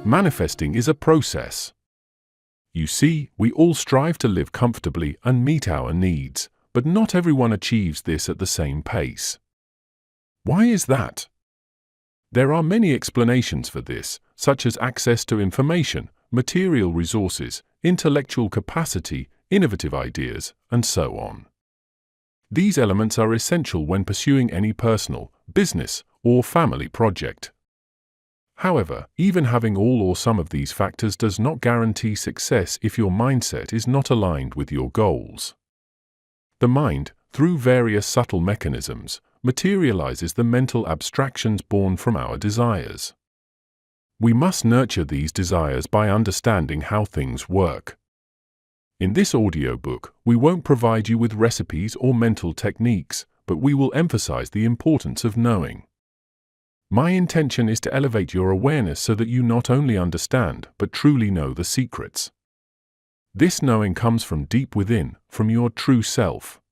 Manifesting is a process. You see, we all strive to live comfortably and meet our needs, but not everyone achieves this at the same pace. Why is that? There are many explanations for this, such as access to information, material resources, intellectual capacity, innovative ideas, and so on. These elements are essential when pursuing any personal, business, or family project. However, even having all or some of these factors does not guarantee success if your mindset is not aligned with your goals. The mind, through various subtle mechanisms, materializes the mental abstractions born from our desires. We must nurture these desires by understanding how things work. In this audiobook, we won't provide you with recipes or mental techniques, but we will emphasize the importance of knowing. My intention is to elevate your awareness so that you not only understand, but truly know the secrets. This knowing comes from deep within, from your true self.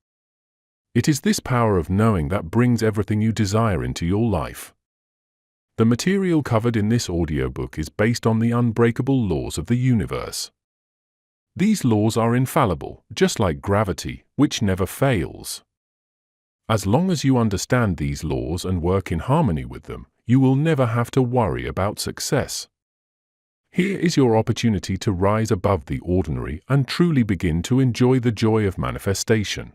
It is this power of knowing that brings everything you desire into your life. The material covered in this audiobook is based on the unbreakable laws of the universe. These laws are infallible, just like gravity, which never fails. As long as you understand these laws and work in harmony with them, you will never have to worry about success. Here is your opportunity to rise above the ordinary and truly begin to enjoy the joy of manifestation.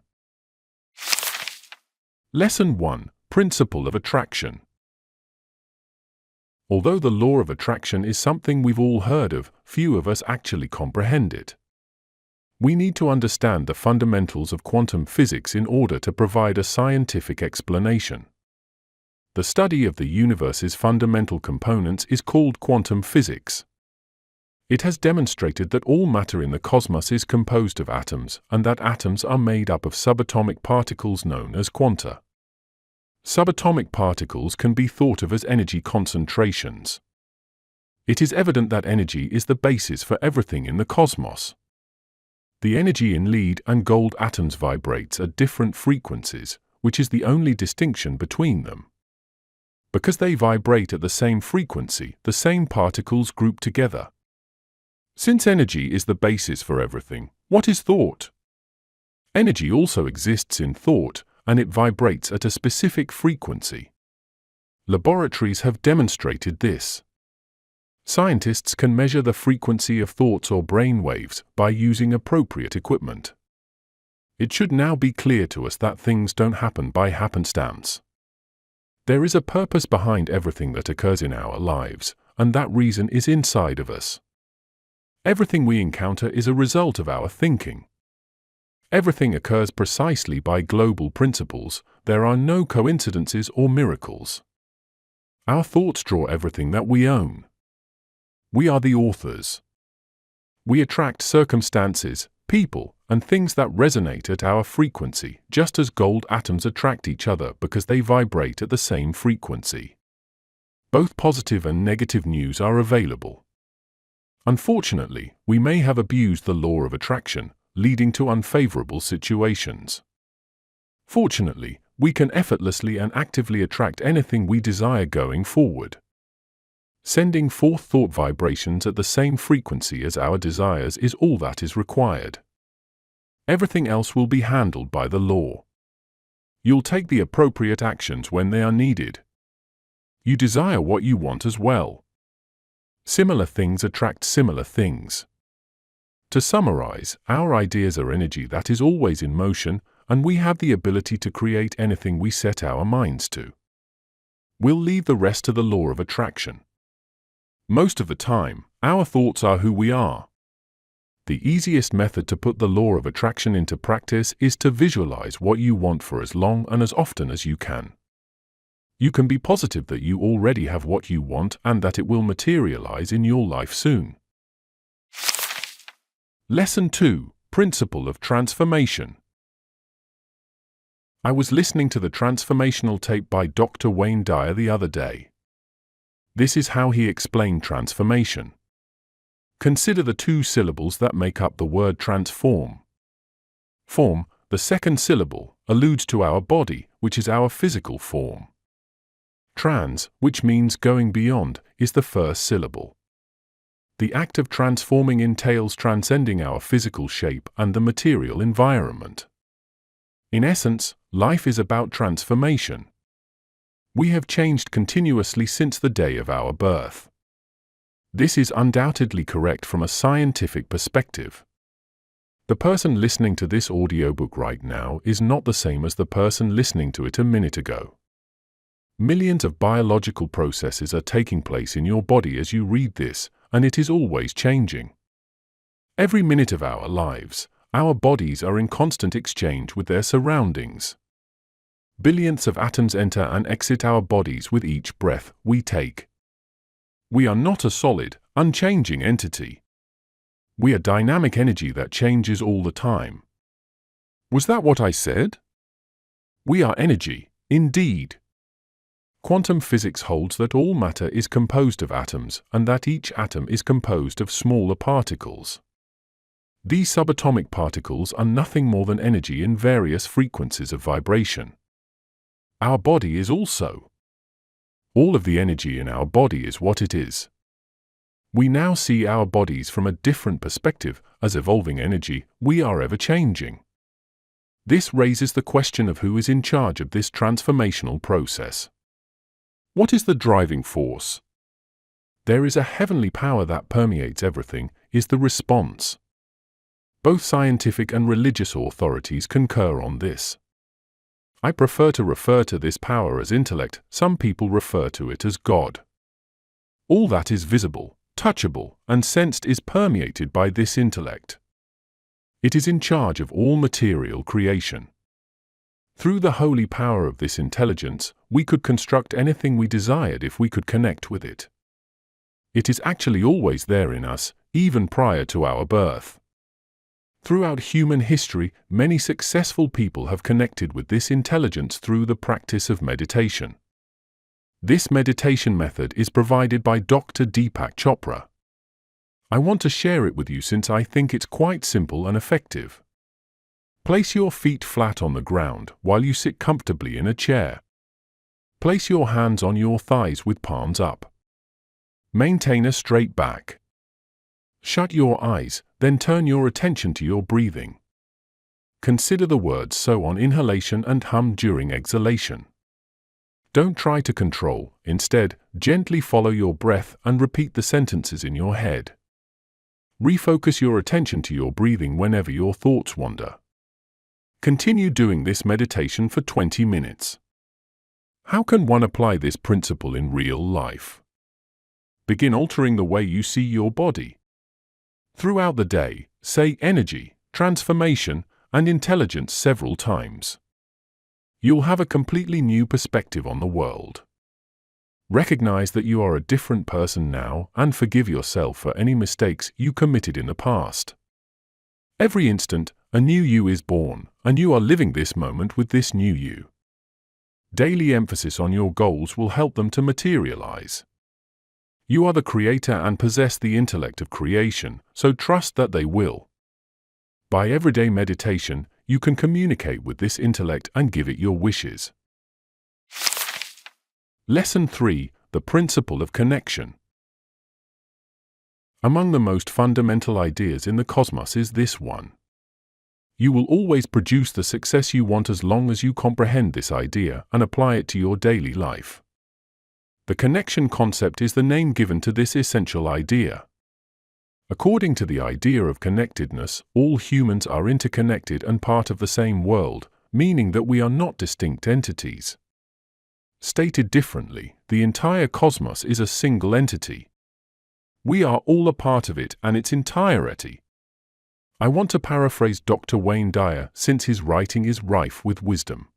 Lesson 1: Principle of Attraction. Although the law of attraction is something we've all heard of, few of us actually comprehend it. We need to understand the fundamentals of quantum physics in order to provide a scientific explanation. The study of the universe's fundamental components is called quantum physics. It has demonstrated that all matter in the cosmos is composed of atoms, and that atoms are made up of subatomic particles known as quanta. Subatomic particles can be thought of as energy concentrations. It is evident that energy is the basis for everything in the cosmos. The energy in lead and gold atoms vibrates at different frequencies, which is the only distinction between them. Because they vibrate at the same frequency, the same particles group together. Since energy is the basis for everything, what is thought? Energy also exists in thought, and it vibrates at a specific frequency. Laboratories have demonstrated this. Scientists can measure the frequency of thoughts or brain waves by using appropriate equipment. It should now be clear to us that things don't happen by happenstance. There is a purpose behind everything that occurs in our lives, and that reason is inside of us. Everything we encounter is a result of our thinking. Everything occurs precisely by global principles. There are no coincidences or miracles. Our thoughts draw everything that we own. We are the authors. We attract circumstances, people, and things that resonate at our frequency, just as gold atoms attract each other because they vibrate at the same frequency. Both positive and negative news are available. Unfortunately, we may have abused the law of attraction, leading to unfavorable situations. Fortunately, we can effortlessly and actively attract anything we desire going forward. Sending forth thought vibrations at the same frequency as our desires is all that is required. Everything else will be handled by the law. You'll take the appropriate actions when they are needed. You desire what you want as well. Similar things attract similar things. To summarize, our ideas are energy that is always in motion, and we have the ability to create anything we set our minds to. We'll leave the rest to the law of attraction. Most of the time, our thoughts are who we are. The easiest method to put the law of attraction into practice is to visualize what you want for as long and as often as you can. You can be positive that you already have what you want and that it will materialize in your life soon. Lesson 2: Principle of Transformation. I was listening to the transformational tape by Dr. Wayne Dyer the other day. This is how he explained transformation. Consider the two syllables that make up the word transform. Form, the second syllable, alludes to our body, which is our physical form. Trans, which means going beyond, is the first syllable. The act of transforming entails transcending our physical shape and the material environment. In essence, life is about transformation. We have changed continuously since the day of our birth. This is undoubtedly correct from a scientific perspective. The person listening to this audiobook right now is not the same as the person listening to it a minute ago. Millions of biological processes are taking place in your body as you read this, and it is always changing. Every minute of our lives, our bodies are in constant exchange with their surroundings. Billions of atoms enter and exit our bodies with each breath we take. We are not a solid, unchanging entity. We are dynamic energy that changes all the time. Was that what I said? We are energy, indeed. Quantum physics holds that all matter is composed of atoms and that each atom is composed of smaller particles. These subatomic particles are nothing more than energy in various frequencies of vibration. Our body is also. All of the energy in our body is what it is. We now see our bodies from a different perspective. As evolving energy, we are ever changing. This raises the question of who is in charge of this transformational process. What is the driving force? There is a heavenly power that permeates everything, is the response. Both scientific and religious authorities concur on this. I prefer to refer to this power as intellect. Some people refer to it as God. All that is visible, touchable, and sensed is permeated by this intellect. It is in charge of all material creation. Through the holy power of this intelligence, we could construct anything we desired if we could connect with it. It is actually always there in us, even prior to our birth. Throughout human history, many successful people have connected with this intelligence through the practice of meditation. This meditation method is provided by Dr. Deepak Chopra. I want to share it with you since I think it's quite simple and effective. Place your feet flat on the ground while you sit comfortably in a chair. Place your hands on your thighs with palms up. Maintain a straight back. Shut your eyes, then turn your attention to your breathing. Consider the words so on inhalation and hum during exhalation. Don't try to control, instead, gently follow your breath and repeat the sentences in your head. Refocus your attention to your breathing whenever your thoughts wander. Continue doing this meditation for 20 minutes. How can one apply this principle in real life? Begin altering the way you see your body. Throughout the day, say energy, transformation, and intelligence several times. You'll have a completely new perspective on the world. Recognize that you are a different person now and forgive yourself for any mistakes you committed in the past. Every instant, a new you is born, and you are living this moment with this new you. Daily emphasis on your goals will help them to materialize. You are the creator and possess the intellect of creation, so trust that they will. By everyday meditation, you can communicate with this intellect and give it your wishes. Lesson 3: The Principle of Connection. Among the most fundamental ideas in the cosmos is this one. You will always produce the success you want as long as you comprehend this idea and apply it to your daily life. The connection concept is the name given to this essential idea. According to the idea of connectedness, all humans are interconnected and part of the same world, meaning that we are not distinct entities. Stated differently, the entire cosmos is a single entity. We are all a part of it and its entirety. I want to paraphrase Dr. Wayne Dyer since his writing is rife with wisdom.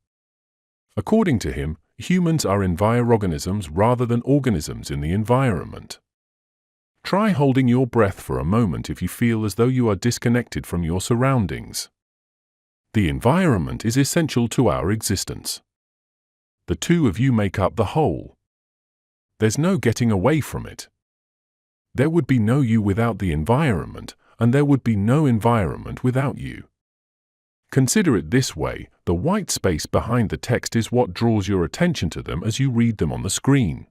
According to him, humans are envirorganisms rather than organisms in the environment. Try holding your breath for a moment if you feel as though you are disconnected from your surroundings. The environment is essential to our existence. The two of you make up the whole. There's no getting away from it. There would be no you without the environment, and there would be no environment without you. Consider it this way: the white space behind the text is what draws your attention to them as you read them on the screen.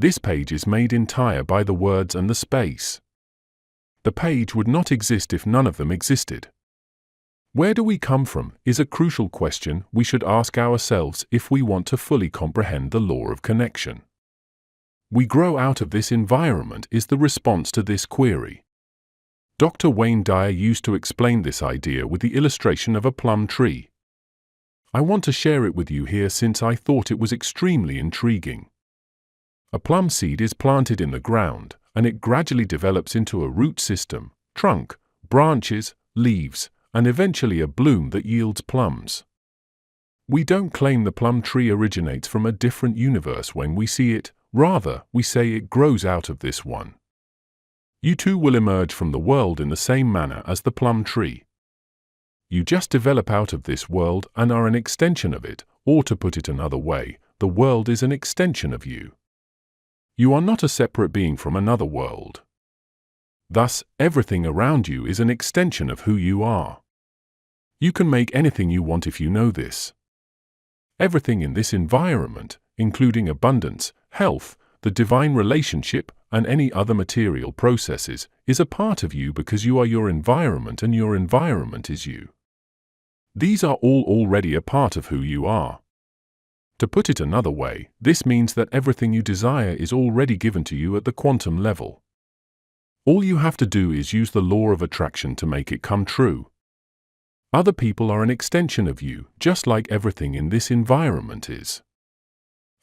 This page is made entire by the words and the space. The page would not exist if none of them existed. Where do we come from is a crucial question we should ask ourselves if we want to fully comprehend the law of connection. We grow out of this environment is the response to this query. Dr. Wayne Dyer used to explain this idea with the illustration of a plum tree. I want to share it with you here since I thought it was extremely intriguing. A plum seed is planted in the ground, and it gradually develops into a root system, trunk, branches, leaves, and eventually a bloom that yields plums. We don't claim the plum tree originates from a different universe when we see it, rather, we say it grows out of this one. You too will emerge from the world in the same manner as the plum tree. You just develop out of this world and are an extension of it, or to put it another way, the world is an extension of you. You are not a separate being from another world. Thus, everything around you is an extension of who you are. You can make anything you want if you know this. Everything in this environment, including abundance, health, the divine relationship, and any other material processes, is a part of you because you are your environment and your environment is you. These are all already a part of who you are. To put it another way, this means that everything you desire is already given to you at the quantum level. All you have to do is use the law of attraction to make it come true. Other people are an extension of you, just like everything in this environment is.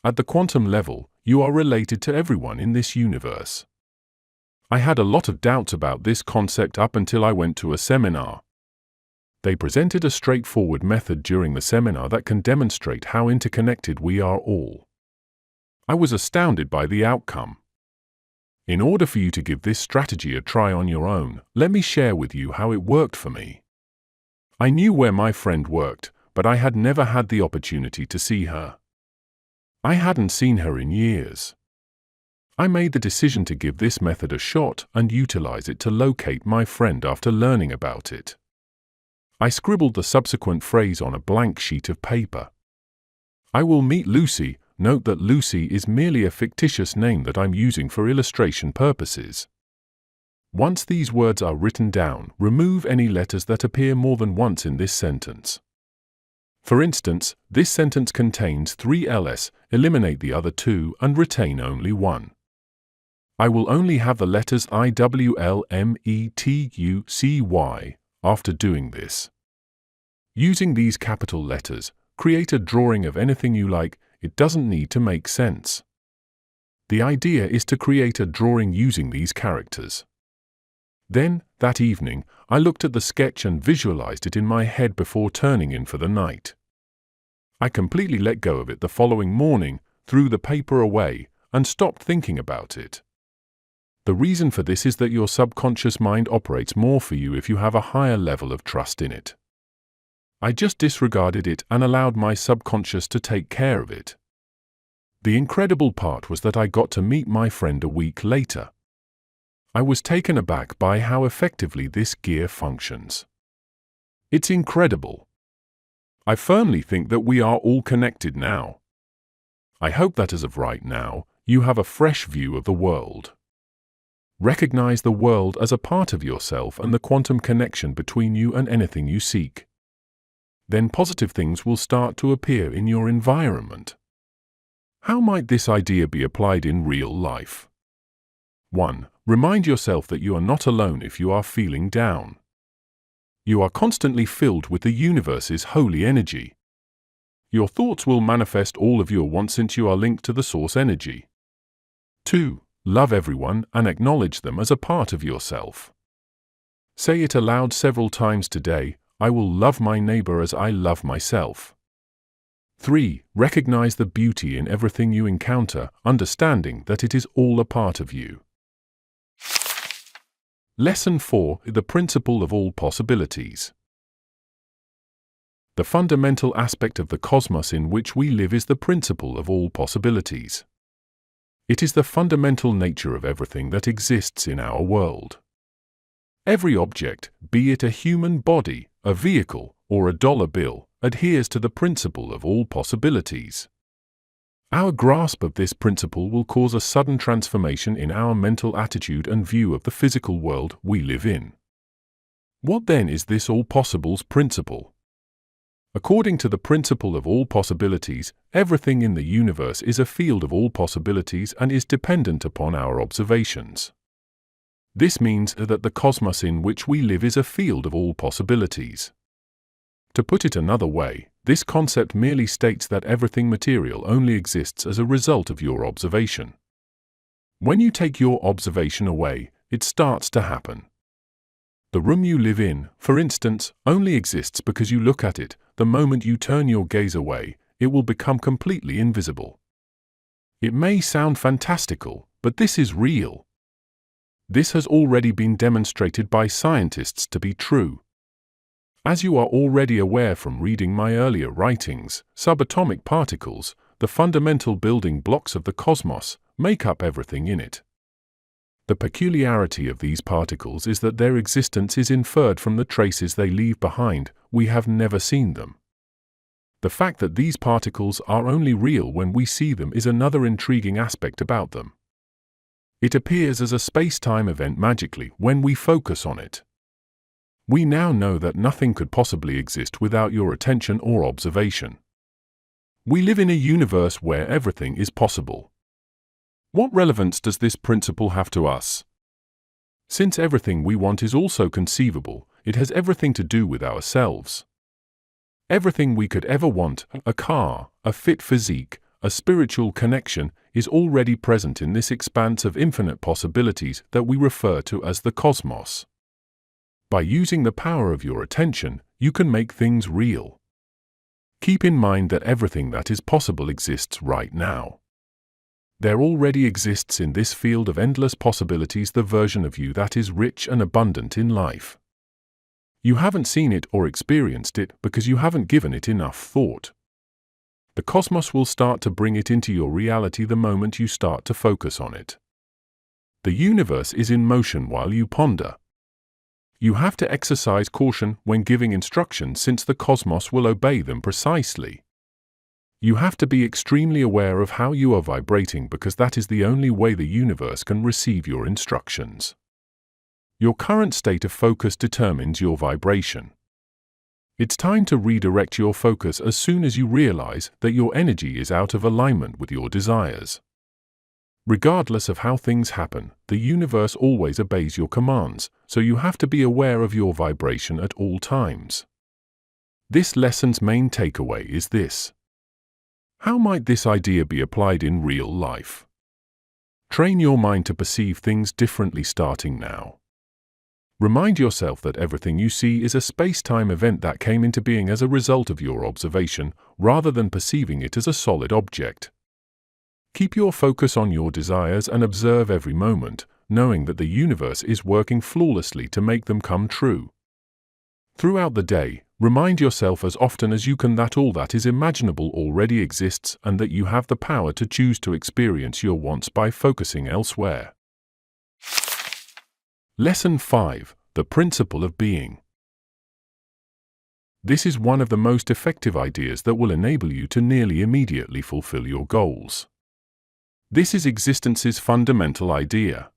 At the quantum level, you are related to everyone in this universe. I had a lot of doubts about this concept up until I went to a seminar. They presented a straightforward method during the seminar that can demonstrate how interconnected we are all. I was astounded by the outcome. In order for you to give this strategy a try on your own, let me share with you how it worked for me. I knew where my friend worked, but I had never had the opportunity to see her. I hadn't seen her in years. I made the decision to give this method a shot and utilize it to locate my friend after learning about it. I scribbled the subsequent phrase on a blank sheet of paper. I will meet Lucy. Note that Lucy is merely a fictitious name that I'm using for illustration purposes. Once these words are written down, remove any letters that appear more than once in this sentence. For instance, this sentence contains 3 ls, eliminate the other 2 and retain only 1. I will only have the letters IWLMETUCY after doing this. Using these capital letters, create a drawing of anything you like. It doesn't need to make sense. The idea is to create a drawing using these characters. Then, that evening, I looked at the sketch and visualized it in my head before turning in for the night. I completely let go of it the following morning, threw the paper away, and stopped thinking about it. The reason for this is that your subconscious mind operates more for you if you have a higher level of trust in it. I just disregarded it and allowed my subconscious to take care of it. The incredible part was that I got to meet my friend a week later. I was taken aback by how effectively this gear functions. It's incredible. I firmly think that we are all connected now. I hope that as of right now, you have a fresh view of the world. Recognize the world as a part of yourself and the quantum connection between you and anything you seek. Then positive things will start to appear in your environment. How might this idea be applied in real life? 1. Remind yourself that you are not alone if you are feeling down. You are constantly filled with the universe's holy energy. Your thoughts will manifest all of your wants since you are linked to the source energy. 2. Love everyone and acknowledge them as a part of yourself. Say it aloud several times today. I will love my neighbor as I love myself. 3. Recognize the beauty in everything you encounter, understanding that it is all a part of you. Lesson 4. The principle of all possibilities. The fundamental aspect of the cosmos in which we live is the principle of all possibilities. It is the fundamental nature of everything that exists in our world. Every object, be it a human body, a vehicle, or a dollar bill, adheres to the principle of all possibilities. Our grasp of this principle will cause a sudden transformation in our mental attitude and view of the physical world we live in. What then is this all possibles principle? According to the principle of all possibilities, everything in the universe is a field of all possibilities and is dependent upon our observations. This means that the cosmos in which we live is a field of all possibilities. To put it another way, this concept merely states that everything material only exists as a result of your observation. When you take your observation away, it starts to happen. The room you live in, for instance, only exists because you look at it. The moment you turn your gaze away, it will become completely invisible. It may sound fantastical, but this is real. This has already been demonstrated by scientists to be true. As you are already aware from reading my earlier writings, subatomic particles, the fundamental building blocks of the cosmos, make up everything in it. The peculiarity of these particles is that their existence is inferred from the traces they leave behind. We have never seen them. The fact that these particles are only real when we see them is another intriguing aspect about them. It appears as a space-time event magically when we focus on it. We now know that nothing could possibly exist without your attention or observation. We live in a universe where everything is possible. What relevance does this principle have to us? Since everything we want is also conceivable, it has everything to do with ourselves. Everything we could ever want, a car, a fit physique, a spiritual connection, is already present in this expanse of infinite possibilities that we refer to as the cosmos. By using the power of your attention, you can make things real. Keep in mind that everything that is possible exists right now. There already exists in this field of endless possibilities the version of you that is rich and abundant in life. You haven't seen it or experienced it because you haven't given it enough thought. The cosmos will start to bring it into your reality the moment you start to focus on it. The universe is in motion while you ponder. You have to exercise caution when giving instructions since the cosmos will obey them precisely. You have to be extremely aware of how you are vibrating because that is the only way the universe can receive your instructions. Your current state of focus determines your vibration. It's time to redirect your focus as soon as you realize that your energy is out of alignment with your desires. Regardless of how things happen, the universe always obeys your commands, so you have to be aware of your vibration at all times. This lesson's main takeaway is this. How might this idea be applied in real life? Train your mind to perceive things differently starting now. Remind yourself that everything you see is a space-time event that came into being as a result of your observation, rather than perceiving it as a solid object. Keep your focus on your desires and observe every moment, knowing that the universe is working flawlessly to make them come true. Throughout the day, remind yourself as often as you can that all that is imaginable already exists and that you have the power to choose to experience your wants by focusing elsewhere. Lesson 5. The Principle of Being. This is one of the most effective ideas that will enable you to nearly immediately fulfill your goals. This is existence's fundamental idea.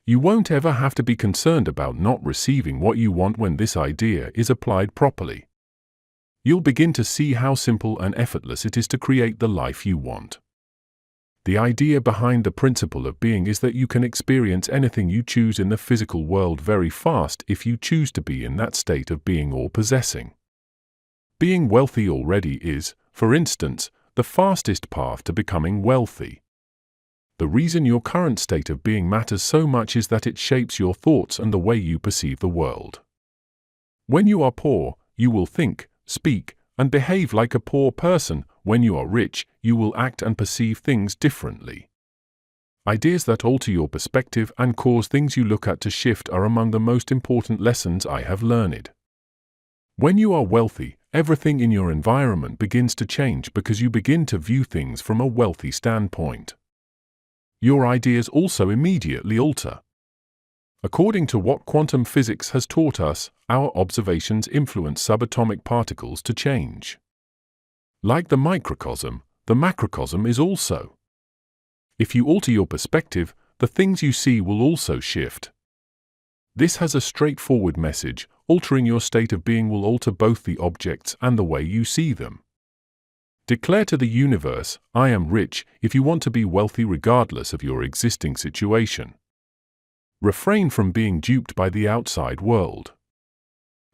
You won't ever have to be concerned about not receiving what you want when this idea is applied properly. You'll begin to see how simple and effortless it is to create the life you want. The idea behind the principle of being is that you can experience anything you choose in the physical world very fast if you choose to be in that state of being or possessing. Being wealthy already is, for instance, the fastest path to becoming wealthy. The reason your current state of being matters so much is that it shapes your thoughts and the way you perceive the world. When you are poor, you will think, speak, and behave like a poor person. When you are rich, you will act and perceive things differently. Ideas that alter your perspective and cause things you look at to shift are among the most important lessons I have learned. When you are wealthy, everything in your environment begins to change because you begin to view things from a wealthy standpoint. Your ideas also immediately alter. According to what quantum physics has taught us, our observations influence subatomic particles to change. Like the microcosm, the macrocosm is also. If you alter your perspective, the things you see will also shift. This has a straightforward message: altering your state of being will alter both the objects and the way you see them. Declare to the universe, "I am rich," if you want to be wealthy regardless of your existing situation. Refrain from being duped by the outside world.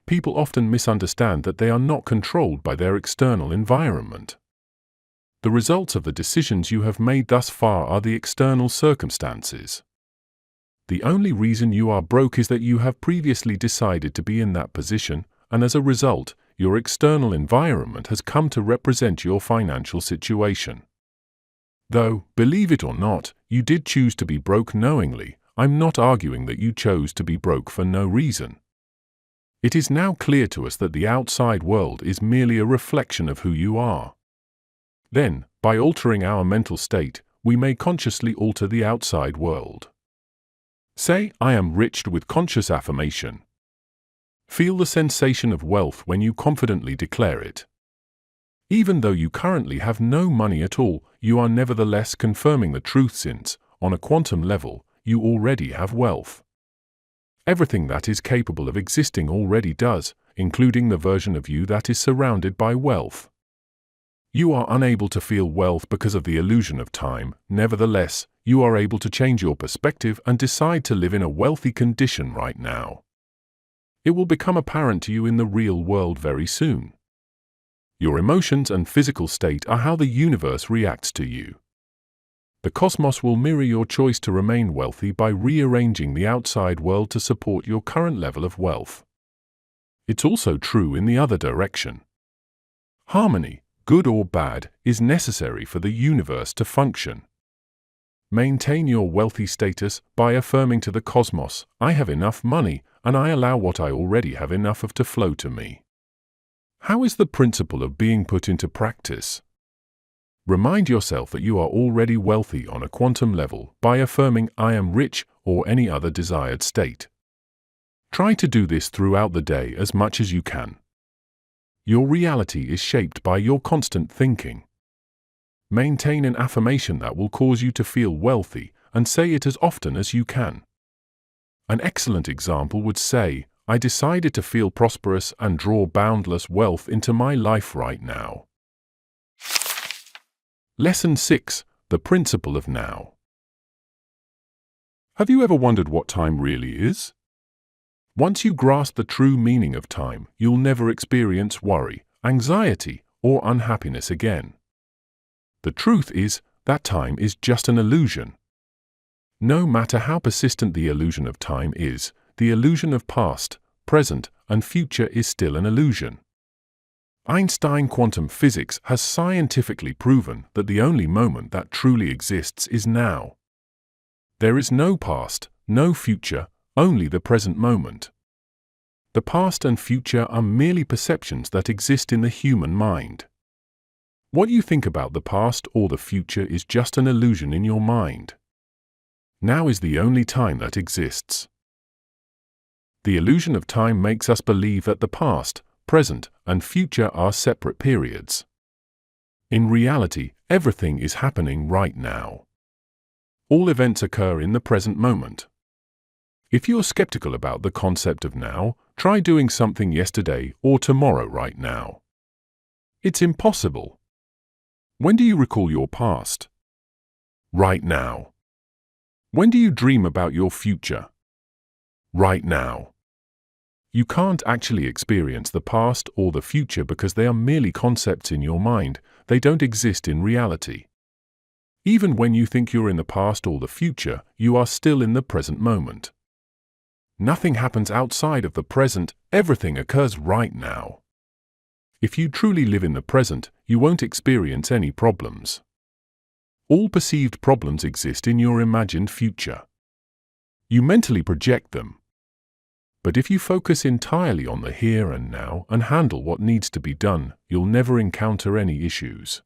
People often misunderstand that they are not controlled by their external environment. The results of the decisions you have made thus far are the external circumstances. The only reason you are broke is that you have previously decided to be in that position, and as a result, your external environment has come to represent your financial situation. Though, believe it or not, you did choose to be broke knowingly. I'm not arguing that you chose to be broke for no reason. It is now clear to us that the outside world is merely a reflection of who you are. Then, by altering our mental state, we may consciously alter the outside world. Say, "I am rich" with conscious affirmation. Feel the sensation of wealth when you confidently declare it. Even though you currently have no money at all, you are nevertheless confirming the truth since, on a quantum level, you already have wealth. Everything that is capable of existing already does, including the version of you that is surrounded by wealth. You are unable to feel wealth because of the illusion of time. Nevertheless, you are able to change your perspective and decide to live in a wealthy condition right now. It will become apparent to you in the real world very soon. Your emotions and physical state are how the universe reacts to you. The cosmos will mirror your choice to remain wealthy by rearranging the outside world to support your current level of wealth. It's also true in the other direction. Harmony, good or bad, is necessary for the universe to function. Maintain your wealthy status by affirming to the cosmos, "I have enough money, and I allow what I already have enough of to flow to me." How is the principle of being put into practice? Remind yourself that you are already wealthy on a quantum level by affirming, "I am rich," or any other desired state. Try to do this throughout the day as much as you can. Your reality is shaped by your constant thinking. Maintain an affirmation that will cause you to feel wealthy, and say it as often as you can. An excellent example would say, "I decided to feel prosperous and draw boundless wealth into my life right now." Lesson 6. The Principle of Now. Have you ever wondered what time really is? Once you grasp the true meaning of time, you'll never experience worry, anxiety, or unhappiness again. The truth is that time is just an illusion. No matter how persistent the illusion of time is, the illusion of past, present, and future is still an illusion. Einstein quantum physics has scientifically proven that the only moment that truly exists is now. There is no past, no future, only the present moment. The past and future are merely perceptions that exist in the human mind. What you think about the past or the future is just an illusion in your mind. Now is the only time that exists. The illusion of time makes us believe that the past, present, and future are separate periods. In reality, everything is happening right now. All events occur in the present moment. If you're skeptical about the concept of now, try doing something yesterday or tomorrow right now. It's impossible. When do you recall your past? Right now. When do you dream about your future? Right now. You can't actually experience the past or the future because they are merely concepts in your mind. They don't exist in reality. Even when you think you're in the past or the future, you are still in the present moment. Nothing happens outside of the present, everything occurs right now. If you truly live in the present, you won't experience any problems. All perceived problems exist in your imagined future. You mentally project them. But if you focus entirely on the here and now and handle what needs to be done, you'll never encounter any issues.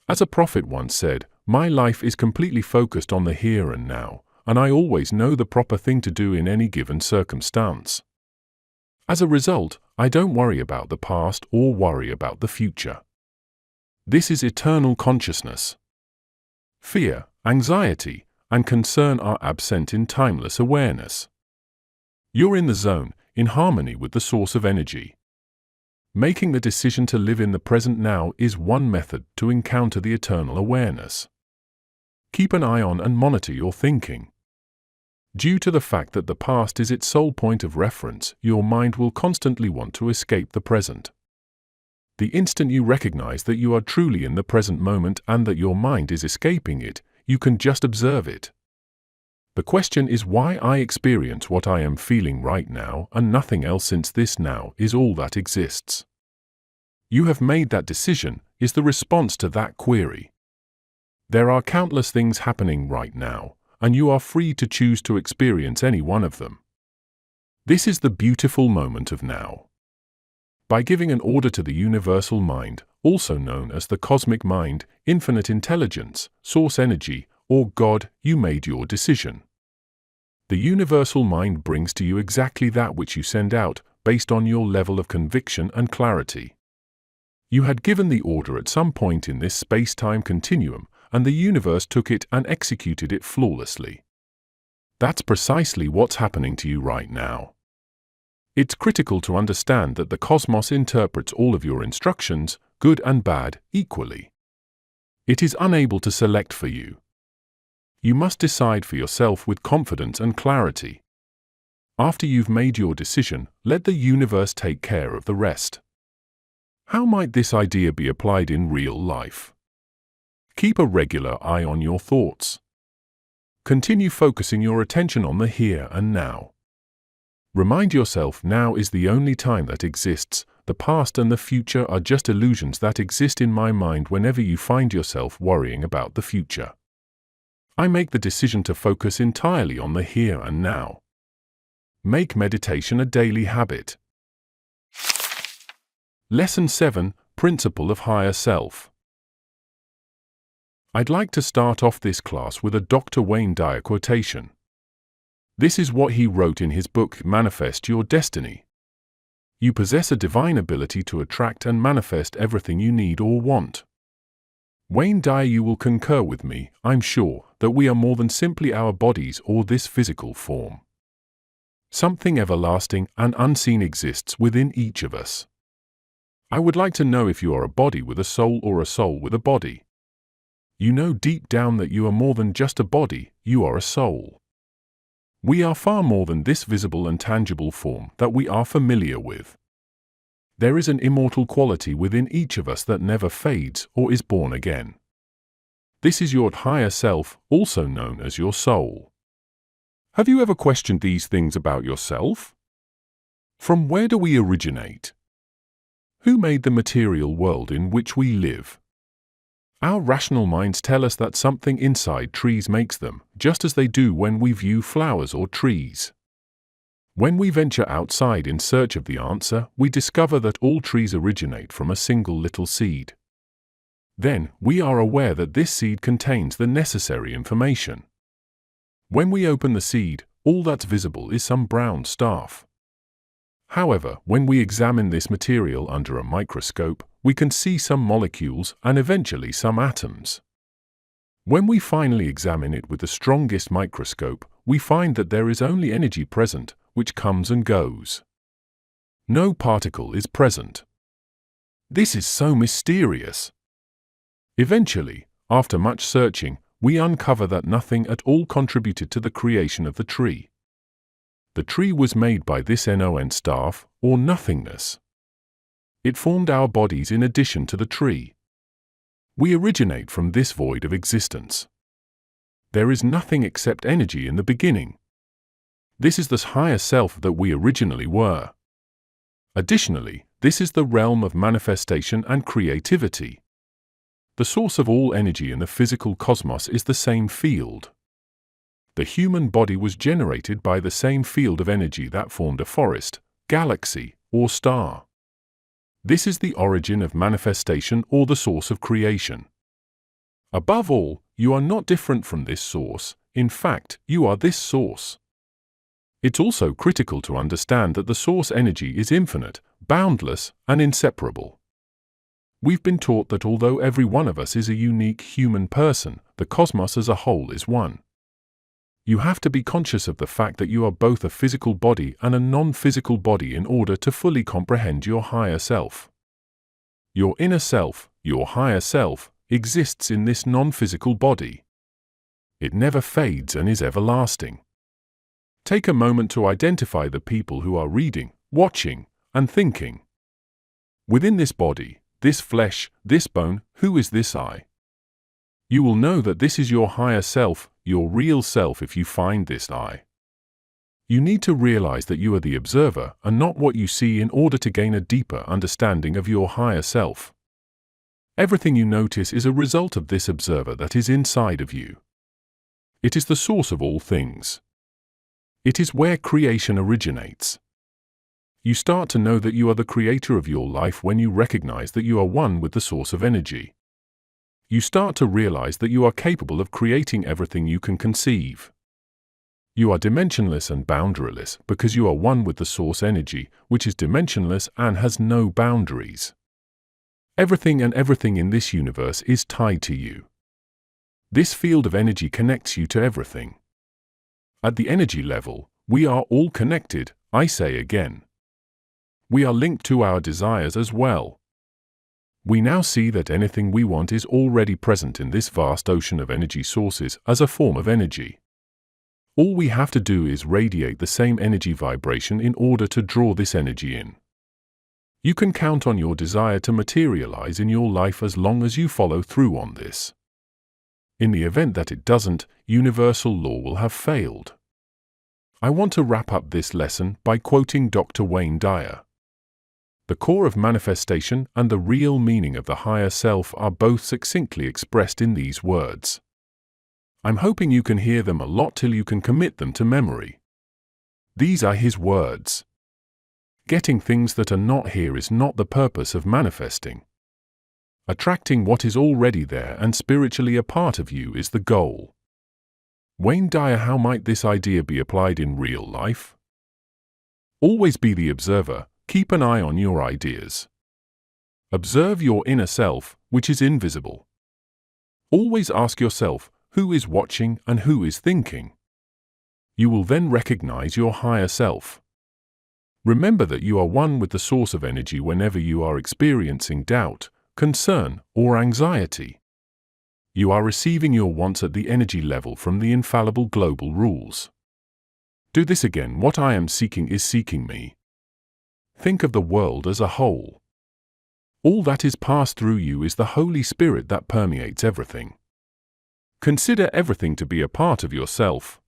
As a prophet once said, "My life is completely focused on the here and now, and I always know the proper thing to do in any given circumstance." As a result, I don't worry about the past or worry about the future. This is eternal consciousness. Fear, anxiety, and concern are absent in timeless awareness. You're in the zone, in harmony with the source of energy. Making the decision to live in the present now is one method to encounter the eternal awareness. Keep an eye on and monitor your thinking. Due to the fact that the past is its sole point of reference, your mind will constantly want to escape the present. The instant you recognize that you are truly in the present moment and that your mind is escaping it, you can just observe it. The question is why I experience what I am feeling right now and nothing else, since this now is all that exists. You have made that decision, is the response to that query. There are countless things happening right now, and you are free to choose to experience any one of them. This is the beautiful moment of now. By giving an order to the universal mind, also known as the cosmic mind, infinite intelligence, source energy, or God, you made your decision. The universal mind brings to you exactly that which you send out, based on your level of conviction and clarity. You had given the order at some point in this space-time continuum, and the universe took it and executed it flawlessly. That's precisely what's happening to you right now. It's critical to understand that the cosmos interprets all of your instructions, good and bad, equally. It is unable to select for you. You must decide for yourself with confidence and clarity. After you've made your decision, let the universe take care of the rest. How might this idea be applied in real life? Keep a regular eye on your thoughts. Continue focusing your attention on the here and now. Remind yourself now is the only time that exists. The past and the future are just illusions that exist in my mind whenever you find yourself worrying about the future. I make the decision to focus entirely on the here and now. Make meditation a daily habit. Lesson 7, Principle of Higher Self. I'd like to start off this class with a Dr. Wayne Dyer quotation. This is what he wrote in his book, Manifest Your Destiny. You possess a divine ability to attract and manifest everything you need or want. Wayne Dyer, you will concur with me, I'm sure, that we are more than simply our bodies or this physical form. Something everlasting and unseen exists within each of us. I would like to know if you are a body with a soul or a soul with a body. You know deep down that you are more than just a body, you are a soul. We are far more than this visible and tangible form that we are familiar with. There is an immortal quality within each of us that never fades or is born again. This is your higher self, also known as your soul. Have you ever questioned these things about yourself? From where do we originate? Who made the material world in which we live? Our rational minds tell us that something inside trees makes them, just as they do when we view flowers or trees. When we venture outside in search of the answer, we discover that all trees originate from a single little seed. Then, we are aware that this seed contains the necessary information. When we open the seed, all that's visible is some brown stuff. However, when we examine this material under a microscope, we can see some molecules and eventually some atoms. When we finally examine it with the strongest microscope, we find that there is only energy present, which comes and goes. No particle is present. This is so mysterious. Eventually, after much searching, we uncover that nothing at all contributed to the creation of the tree. The tree was made by this non staff, or nothingness. It formed our bodies in addition to the tree. We originate from this void of existence. There is nothing except energy in the beginning. This is the higher self that we originally were. Additionally, this is the realm of manifestation and creativity. The source of all energy in the physical cosmos is the same field. The human body was generated by the same field of energy that formed a forest, galaxy, or star. This is the origin of manifestation or the source of creation. Above all, you are not different from this source. In fact, you are this source. It's also critical to understand that the source energy is infinite, boundless, and inseparable. We've been taught that although every one of us is a unique human person, the cosmos as a whole is one. You have to be conscious of the fact that you are both a physical body and a non-physical body in order to fully comprehend your higher self. Your inner self, your higher self, exists in this non-physical body. It never fades and is everlasting. Take a moment to identify the people who are reading, watching, and thinking. Within this body, this flesh, this bone, who is this I? You will know that this is your higher self, your real self if you find this I. You need to realize that you are the observer and not what you see in order to gain a deeper understanding of your higher self. Everything you notice is a result of this observer that is inside of you. It is the source of all things. It is where creation originates. You start to know that you are the creator of your life when you recognize that you are one with the source of energy. You start to realize that you are capable of creating everything you can conceive. You are dimensionless and boundaryless because you are one with the source energy, which is dimensionless and has no boundaries. Everything in this universe is tied to you. This field of energy connects you to everything. At the energy level, we are all connected, I say again. We are linked to our desires as well. We now see that anything we want is already present in this vast ocean of energy sources as a form of energy. All we have to do is radiate the same energy vibration in order to draw this energy in. You can count on your desire to materialize in your life as long as you follow through on this. In the event that it doesn't, universal law will have failed. I want to wrap up this lesson by quoting Dr. Wayne Dyer. The core of manifestation and the real meaning of the higher self are both succinctly expressed in these words. I'm hoping you can hear them a lot till you can commit them to memory. These are his words. Getting things that are not here is not the purpose of manifesting. Attracting what is already there and spiritually a part of you is the goal. Wayne Dyer. How might this idea be applied in real life? Always be the observer. Keep an eye on your ideas. Observe your inner self, which is invisible. Always ask yourself, who is watching and who is thinking? You will then recognize your higher self. Remember that you are one with the source of energy whenever you are experiencing doubt, concern, or anxiety. You are receiving your wants at the energy level from the infallible global rules. Do this again. What I am seeking is seeking me. Think of the world as a whole. All that is passed through you is the Holy Spirit that permeates everything. Consider everything to be a part of yourself.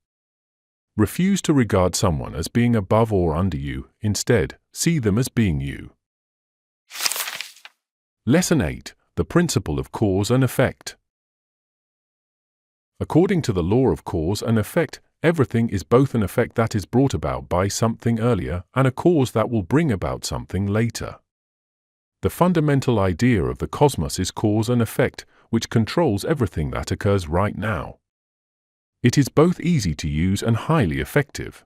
Refuse to regard someone as being above or under you. Instead, see them as being you. Lesson 8. The Principle of Cause and Effect. According to the law of cause and effect, everything is both an effect that is brought about by something earlier and a cause that will bring about something later. The fundamental idea of the cosmos is cause and effect, which controls everything that occurs right now. It is both easy to use and highly effective.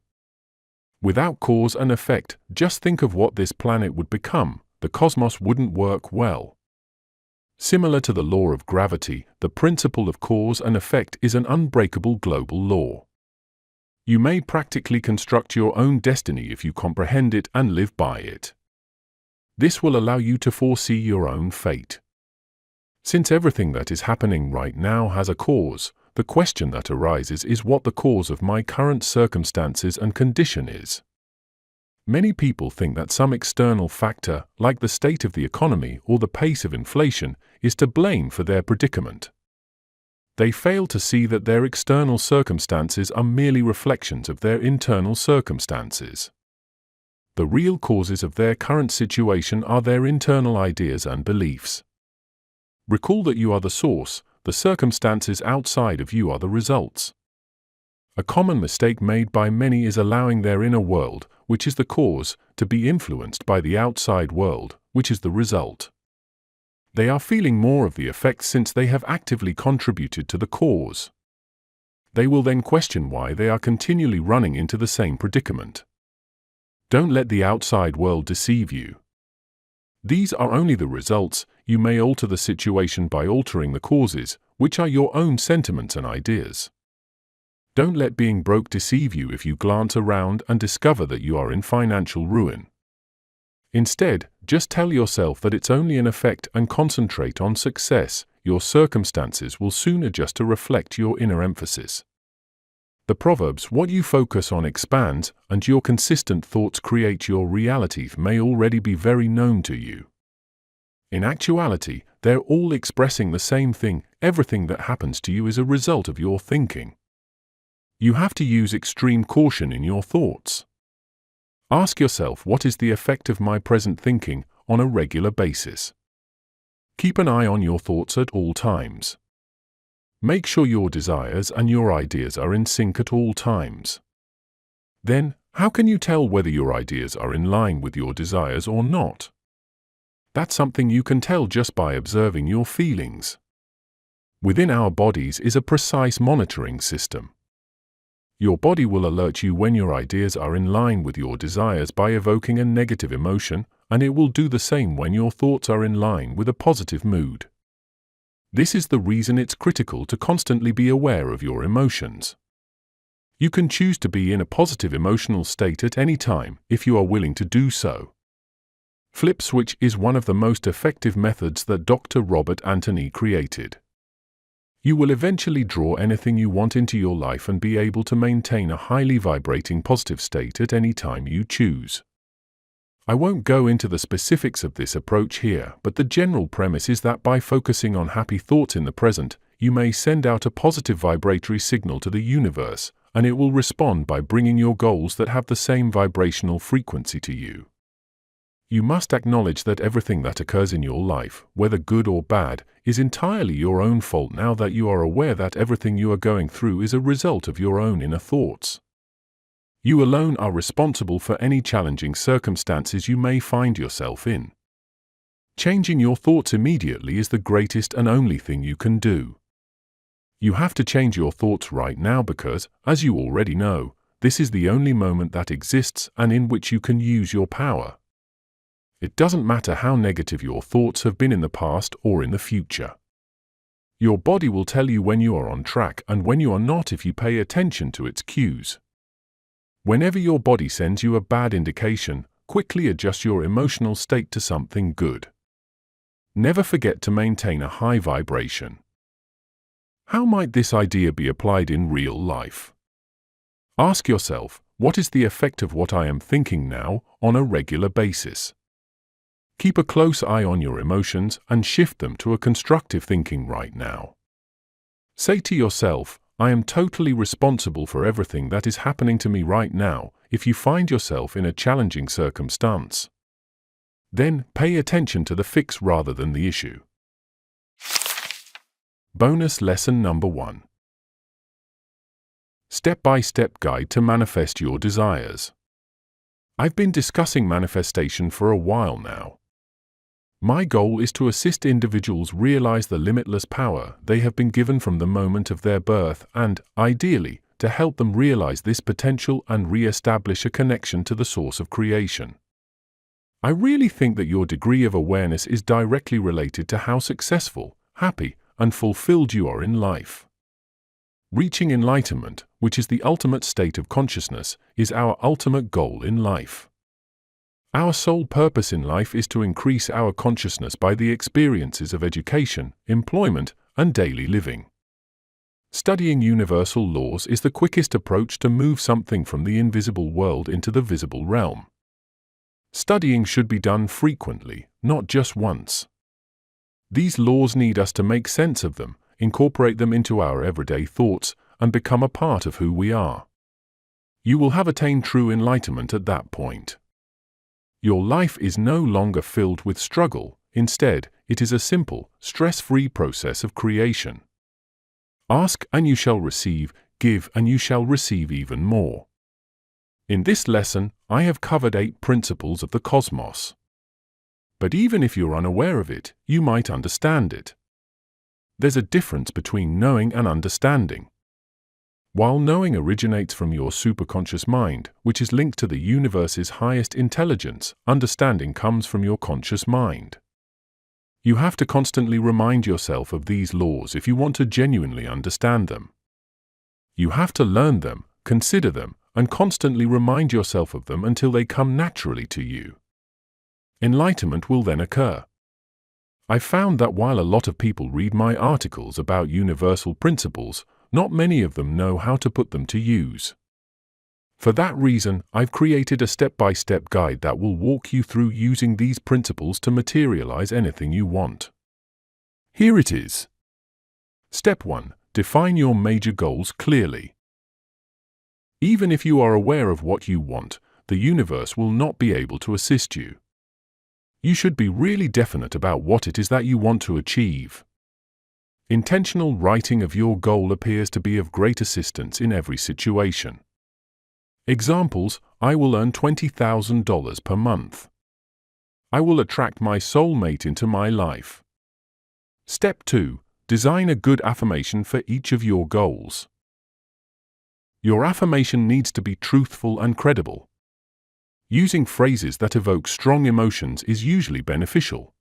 Without cause and effect, just think of what this planet would become. The cosmos wouldn't work well. Similar to the law of gravity, the principle of cause and effect is an unbreakable global law. You may practically construct your own destiny if you comprehend it and live by it. This will allow you to foresee your own fate. Since everything that is happening right now has a cause, the question that arises is what the cause of my current circumstances and condition is. Many people think that some external factor, like the state of the economy or the pace of inflation, is to blame for their predicament. They fail to see that their external circumstances are merely reflections of their internal circumstances. The real causes of their current situation are their internal ideas and beliefs. Recall that you are the source, the circumstances outside of you are the results. A common mistake made by many is allowing their inner world, which is the cause, to be influenced by the outside world, which is the result. They are feeling more of the effects since they have actively contributed to the cause. They will then question why they are continually running into the same predicament. Don't let the outside world deceive you. These are only the results. you may alter the situation by altering the causes, which are your own sentiments and ideas. Don't let being broke deceive you if you glance around and discover that you are in financial ruin. Instead, just tell yourself that it's only an effect and concentrate on success. Your circumstances will soon adjust to reflect your inner emphasis. The Proverbs, "What you focus on expands, and your consistent thoughts create your reality," may already be very known to you. In actuality, they're all expressing the same thing. Everything that happens to you is a result of your thinking. You have to use extreme caution in your thoughts. Ask yourself, what is the effect of my present thinking on a regular basis? Keep an eye on your thoughts at all times. Make sure your desires and your ideas are in sync at all times. Then, how can you tell whether your ideas are in line with your desires or not? That's something you can tell just by observing your feelings. Within our bodies is a precise monitoring system. Your body will alert you when your ideas are in line with your desires by evoking a negative emotion, and it will do the same when your thoughts are in line with a positive mood. This is the reason it's critical to constantly be aware of your emotions. You can choose to be in a positive emotional state at any time if you are willing to do so. Flip switch is one of the most effective methods that Dr. Robert Anthony created. You will eventually draw anything you want into your life and be able to maintain a highly vibrating positive state at any time you choose. I won't go into the specifics of this approach here, but the general premise is that by focusing on happy thoughts in the present, you may send out a positive vibratory signal to the universe, and it will respond by bringing your goals that have the same vibrational frequency to you. You must acknowledge that everything that occurs in your life, whether good or bad, is entirely your own fault now that you are aware that everything you are going through is a result of your own inner thoughts. You alone are responsible for any challenging circumstances you may find yourself in. Changing your thoughts immediately is the greatest and only thing you can do. You have to change your thoughts right now because, as you already know, this is the only moment that exists and in which you can use your power. It doesn't matter how negative your thoughts have been in the past or in the future. Your body will tell you when you are on track and when you are not if you pay attention to its cues. Whenever your body sends you a bad indication, quickly adjust your emotional state to something good. Never forget to maintain a high vibration. How might this idea be applied in real life? Ask yourself, what is the effect of what I am thinking now on a regular basis? Keep a close eye on your emotions and shift them to a constructive thinking right now. Say to yourself, I am totally responsible for everything that is happening to me right now. If you find yourself in a challenging circumstance, then pay attention to the fix rather than the issue. Bonus lesson number 1. Step-by-step guide to manifest your desires. I've been discussing manifestation for a while now. My goal is to assist individuals realize the limitless power they have been given from the moment of their birth and, ideally, to help them realize this potential and re-establish a connection to the source of creation. I really think that your degree of awareness is directly related to how successful, happy, and fulfilled you are in life. Reaching enlightenment, which is the ultimate state of consciousness, is our ultimate goal in life. Our sole purpose in life is to increase our consciousness by the experiences of education, employment, and daily living. Studying universal laws is the quickest approach to move something from the invisible world into the visible realm. Studying should be done frequently, not just once. These laws need us to make sense of them, incorporate them into our everyday thoughts, and become a part of who we are. You will have attained true enlightenment at that point. Your life is no longer filled with struggle. Instead, it is a simple, stress-free process of creation. Ask and you shall receive, give and you shall receive even more. In this lesson, I have covered 8 principles of the cosmos. But even if you're unaware of it, you might understand it. There's a difference between knowing and understanding. While knowing originates from your superconscious mind, which is linked to the universe's highest intelligence, understanding comes from your conscious mind. You have to constantly remind yourself of these laws if you want to genuinely understand them. You have to learn them, consider them, and constantly remind yourself of them until they come naturally to you. Enlightenment will then occur. I found that while a lot of people read my articles about universal principles, not many of them know how to put them to use. For that reason, I've created a step-by-step guide that will walk you through using these principles to materialize anything you want. Here it is. Step 1. Define your major goals clearly. Even if you are aware of what you want, the universe will not be able to assist you. You should be really definite about what it is that you want to achieve. Intentional writing of your goal appears to be of great assistance in every situation. Examples: I will earn $20,000 per month. I will attract my soulmate into my life. Step 2. Design a good affirmation for each of your goals. Your affirmation needs to be truthful and credible. Using phrases that evoke strong emotions is usually beneficial.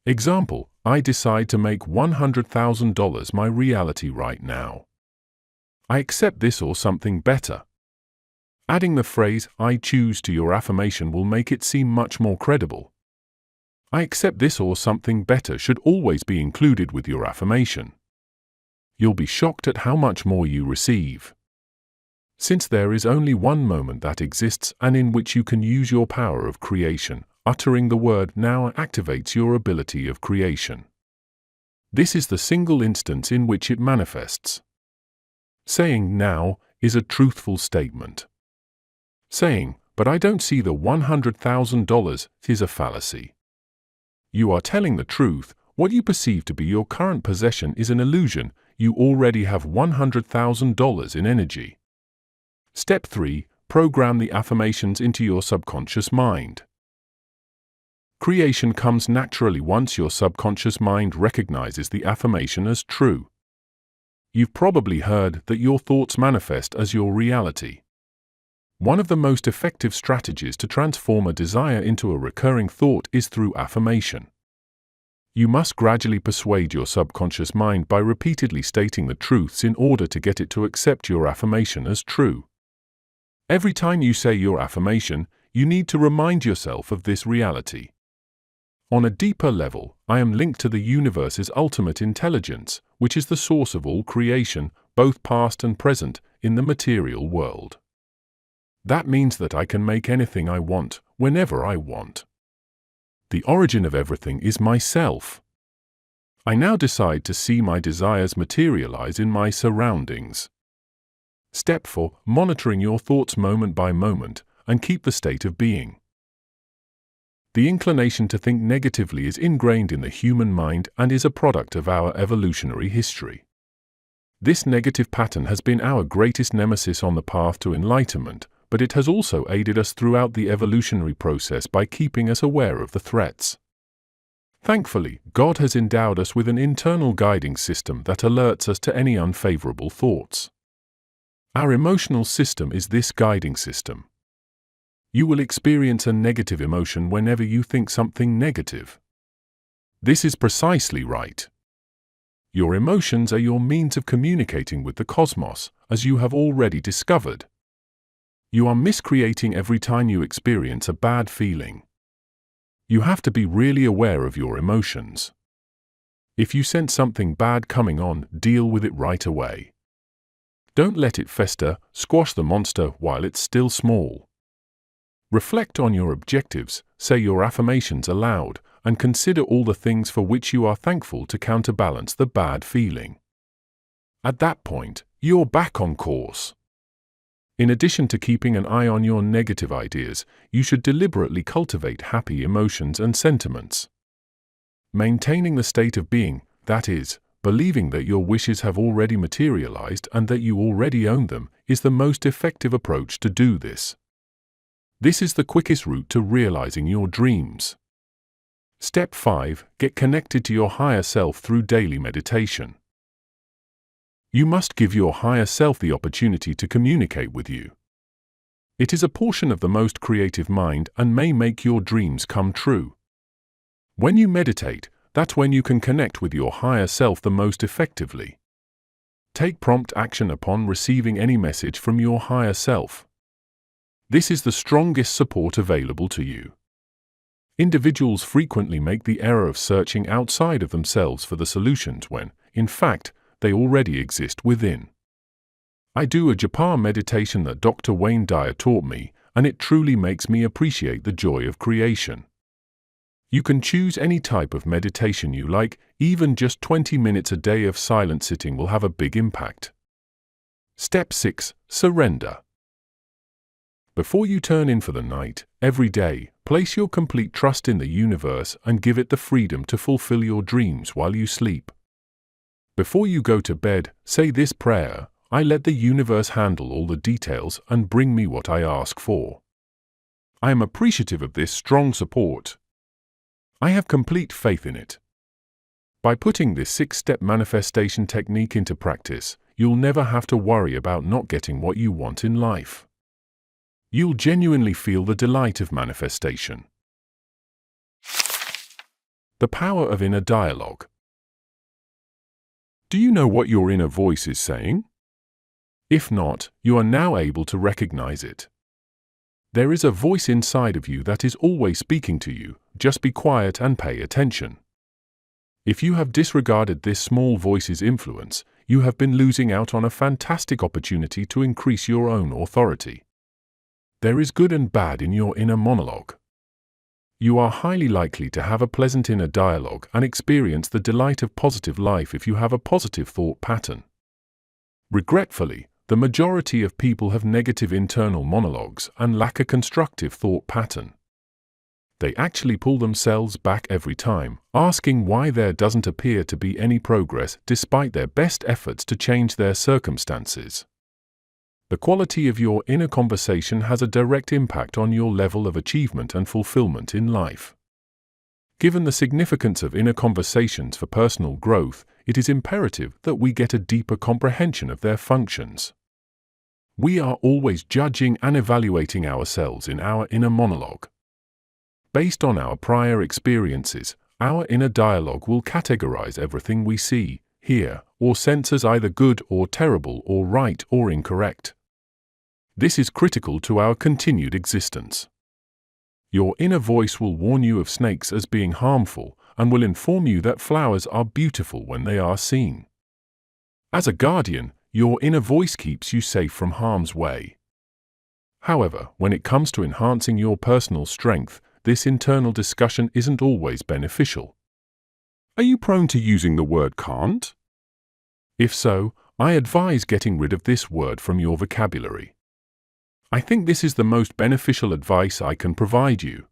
Example: I decide to make $100,000 my reality right now. I accept this or something better. Adding the phrase, I choose to your affirmation will make it seem much more credible. I accept this or something better should always be included with your affirmation. You'll be shocked at how much more you receive. Since there is only one moment that exists and in which you can use your power of creation, uttering the word now activates your ability of creation. This is the single instance in which it manifests. Saying now is a truthful statement. Saying, but I don't see the $100,000 is a fallacy. You are telling the truth. What you perceive to be your current possession is an illusion. You already have $100,000 in energy. Step 3. Program the affirmations into your subconscious mind. Creation comes naturally once your subconscious mind recognizes the affirmation as true. You've probably heard that your thoughts manifest as your reality. One of the most effective strategies to transform a desire into a recurring thought is through affirmation. You must gradually persuade your subconscious mind by repeatedly stating the truths in order to get it to accept your affirmation as true. Every time you say your affirmation, you need to remind yourself of this reality. On a deeper level, I am linked to the universe's ultimate intelligence, which is the source of all creation, both past and present, in the material world. That means that I can make anything I want, whenever I want. The origin of everything is myself. I now decide to see my desires materialize in my surroundings. Step 4. Monitoring your thoughts moment by moment, and keep the state of being. The inclination to think negatively is ingrained in the human mind and is a product of our evolutionary history. This negative pattern has been our greatest nemesis on the path to enlightenment, but it has also aided us throughout the evolutionary process by keeping us aware of the threats. Thankfully, God has endowed us with an internal guiding system that alerts us to any unfavorable thoughts. Our emotional system is this guiding system. You will experience a negative emotion whenever you think something negative. This is precisely right. Your emotions are your means of communicating with the cosmos, as you have already discovered. You are miscreating every time you experience a bad feeling. You have to be really aware of your emotions. If you sense something bad coming on, deal with it right away. Don't let it fester, squash the monster while it's still small. Reflect on your objectives, say your affirmations aloud, and consider all the things for which you are thankful to counterbalance the bad feeling. At that point, you're back on course. In addition to keeping an eye on your negative ideas, you should deliberately cultivate happy emotions and sentiments. Maintaining the state of being, that is, believing that your wishes have already materialized and that you already own them, is the most effective approach to do this. This is the quickest route to realizing your dreams. Step 5. Get connected to your higher self through daily meditation. You must give your higher self the opportunity to communicate with you. It is a portion of the most creative mind and may make your dreams come true. When you meditate, that's when you can connect with your higher self the most effectively. Take prompt action upon receiving any message from your higher self. This is the strongest support available to you. Individuals frequently make the error of searching outside of themselves for the solutions when, in fact, they already exist within. I do a japa meditation that Dr. Wayne Dyer taught me, and it truly makes me appreciate the joy of creation. You can choose any type of meditation you like, even just 20 minutes a day of silent sitting will have a big impact. Step 6. Surrender. Before you turn in for the night, every day, place your complete trust in the universe and give it the freedom to fulfill your dreams while you sleep. Before you go to bed, say this prayer: I let the universe handle all the details and bring me what I ask for. I am appreciative of this strong support. I have complete faith in it. By putting this 6-step manifestation technique into practice, you'll never have to worry about not getting what you want in life. You'll genuinely feel the delight of manifestation. The power of inner dialogue. Do you know what your inner voice is saying? If not, you are now able to recognize it. There is a voice inside of you that is always speaking to you. Just be quiet and pay attention. If you have disregarded this small voice's influence, you have been losing out on a fantastic opportunity to increase your own authority. There is good and bad in your inner monologue. You are highly likely to have a pleasant inner dialogue and experience the delight of positive life if you have a positive thought pattern. Regretfully, the majority of people have negative internal monologues and lack a constructive thought pattern. They actually pull themselves back every time, asking why there doesn't appear to be any progress despite their best efforts to change their circumstances. The quality of your inner conversation has a direct impact on your level of achievement and fulfillment in life. Given the significance of inner conversations for personal growth, it is imperative that we get a deeper comprehension of their functions. We are always judging and evaluating ourselves in our inner monologue. Based on our prior experiences, our inner dialogue will categorize everything we see, hear, or sense as either good or terrible or right or incorrect. This is critical to our continued existence. Your inner voice will warn you of snakes as being harmful and will inform you that flowers are beautiful when they are seen. As a guardian, your inner voice keeps you safe from harm's way. However, when it comes to enhancing your personal strength, this internal discussion isn't always beneficial. Are you prone to using the word can't? If so, I advise getting rid of this word from your vocabulary. I think this is the most beneficial advice I can provide you.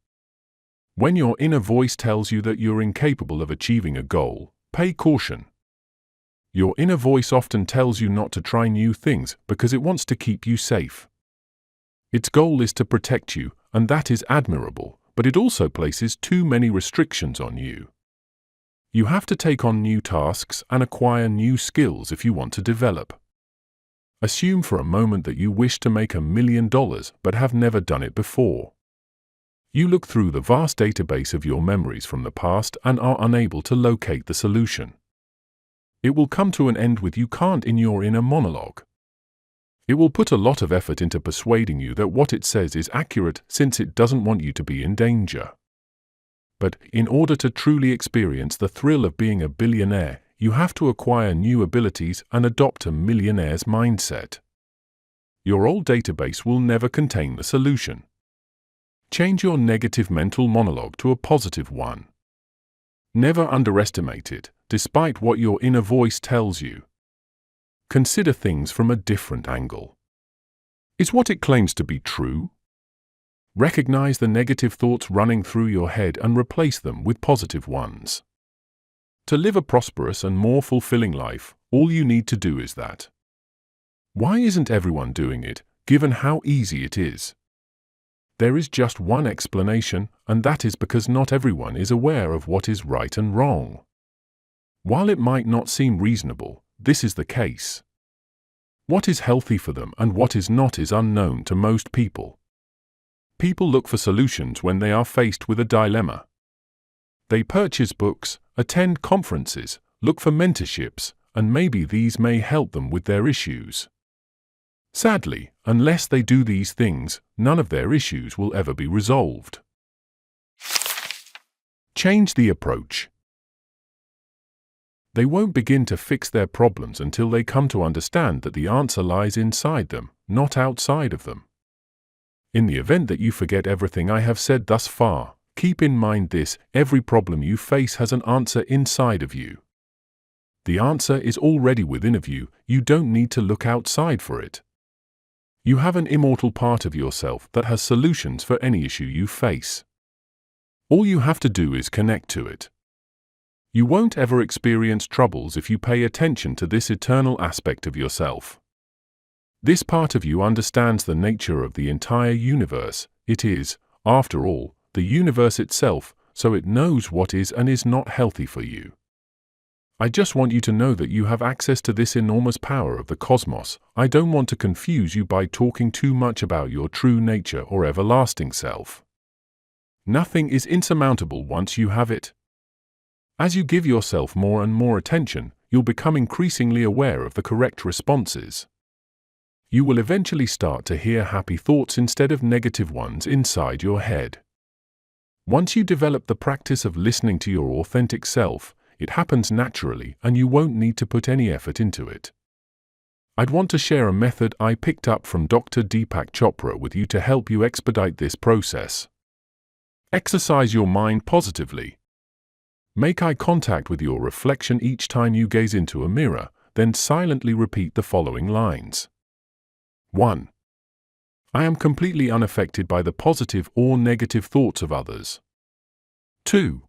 When your inner voice tells you that you're incapable of achieving a goal, pay caution. Your inner voice often tells you not to try new things because it wants to keep you safe. Its goal is to protect you, and that is admirable, but it also places too many restrictions on you. You have to take on new tasks and acquire new skills if you want to develop. Assume for a moment that you wish to make $1 million but have never done it before. You look through the vast database of your memories from the past and are unable to locate the solution. It will come to an end with you can't in your inner monologue. It will put a lot of effort into persuading you that what it says is accurate since it doesn't want you to be in danger. But in order to truly experience the thrill of being a billionaire, you have to acquire new abilities and adopt a millionaire's mindset. Your old database will never contain the solution. Change your negative mental monologue to a positive one. Never underestimate it, despite what your inner voice tells you. Consider things from a different angle. Is what it claims to be true? Recognize the negative thoughts running through your head and replace them with positive ones. To live a prosperous and more fulfilling life, all you need to do is that. Why isn't everyone doing it, given how easy it is? There is just one explanation, and that is because not everyone is aware of what is right and wrong. While it might not seem reasonable, this is the case. What is healthy for them and what is not is unknown to most people. People look for solutions when they are faced with a dilemma. They purchase books, attend conferences, look for mentorships, and maybe these may help them with their issues. Sadly, unless they do these things, none of their issues will ever be resolved. Change the approach. They won't begin to fix their problems until they come to understand that the answer lies inside them, not outside of them. In the event that you forget everything I have said thus far, keep in mind this: every problem you face has an answer inside of you. The answer is already within of you, you don't need to look outside for it. You have an immortal part of yourself that has solutions for any issue you face. All you have to do is connect to it. You won't ever experience troubles if you pay attention to this eternal aspect of yourself. This part of you understands the nature of the entire universe. It is, after all, the universe itself, so it knows what is and is not healthy for you. I just want you to know that you have access to this enormous power of the cosmos. I don't want to confuse you by talking too much about your true nature or everlasting self. Nothing is insurmountable once you have it. As you give yourself more and more attention, you'll become increasingly aware of the correct responses. You will eventually start to hear happy thoughts instead of negative ones inside your head. Once you develop the practice of listening to your authentic self, it happens naturally and you won't need to put any effort into it. I'd want to share a method I picked up from Dr. Deepak Chopra with you to help you expedite this process. Exercise your mind positively. Make eye contact with your reflection each time you gaze into a mirror, then silently repeat the following lines. 1. I am completely unaffected by the positive or negative thoughts of others. 2.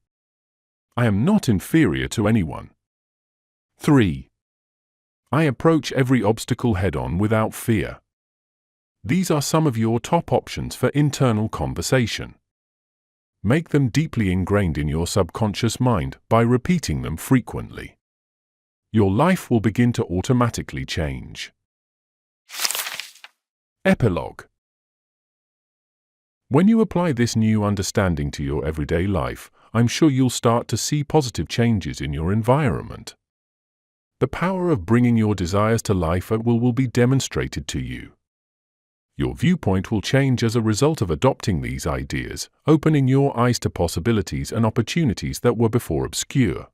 I am not inferior to anyone. 3. I approach every obstacle head-on without fear. These are some of your top options for internal conversation. Make them deeply ingrained in your subconscious mind by repeating them frequently. Your life will begin to automatically change. Epilogue. When you apply this new understanding to your everyday life, I'm sure you'll start to see positive changes in your environment. The power of bringing your desires to life at will be demonstrated to you. Your viewpoint will change as a result of adopting these ideas, opening your eyes to possibilities and opportunities that were before obscure.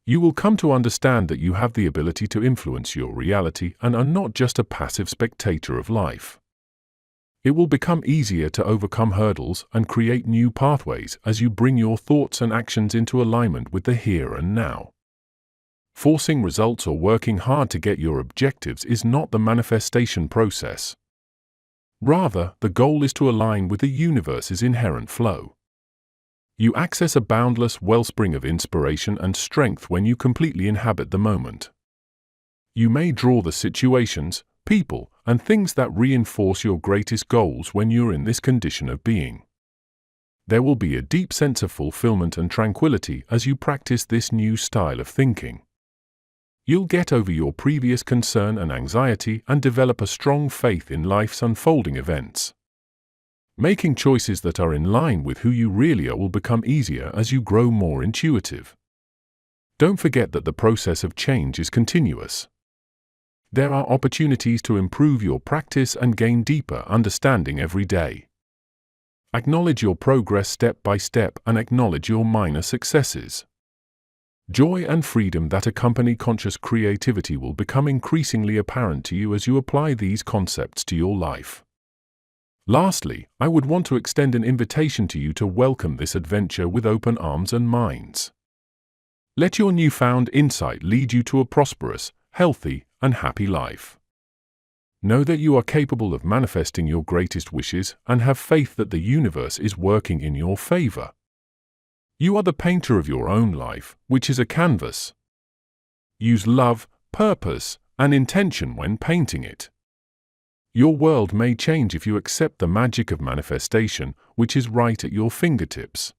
You will come to understand that you have the ability to influence your reality and are not just a passive spectator of life. It will become easier to overcome hurdles and create new pathways as you bring your thoughts and actions into alignment with the here and now. Forcing results or working hard to get your objectives is not the manifestation process. Rather, the goal is to align with the universe's inherent flow. You access a boundless wellspring of inspiration and strength when you completely inhabit the moment. You may draw the situations, people, and things that reinforce your greatest goals when you're in this condition of being. There will be a deep sense of fulfillment and tranquility as you practice this new style of thinking. You'll get over your previous concern and anxiety and develop a strong faith in life's unfolding events. Making choices that are in line with who you really are will become easier as you grow more intuitive. Don't forget that the process of change is continuous. There are opportunities to improve your practice and gain deeper understanding every day. Acknowledge your progress step by step and acknowledge your minor successes. Joy and freedom that accompany conscious creativity will become increasingly apparent to you as you apply these concepts to your life. Lastly, I would want to extend an invitation to you to welcome this adventure with open arms and minds. Let your newfound insight lead you to a prosperous, healthy, and happy life. Know that you are capable of manifesting your greatest wishes and have faith that the universe is working in your favor. You are the painter of your own life, which is a canvas. Use love, purpose, and intention when painting it. Your world may change if you accept the magic of manifestation, which is right at your fingertips.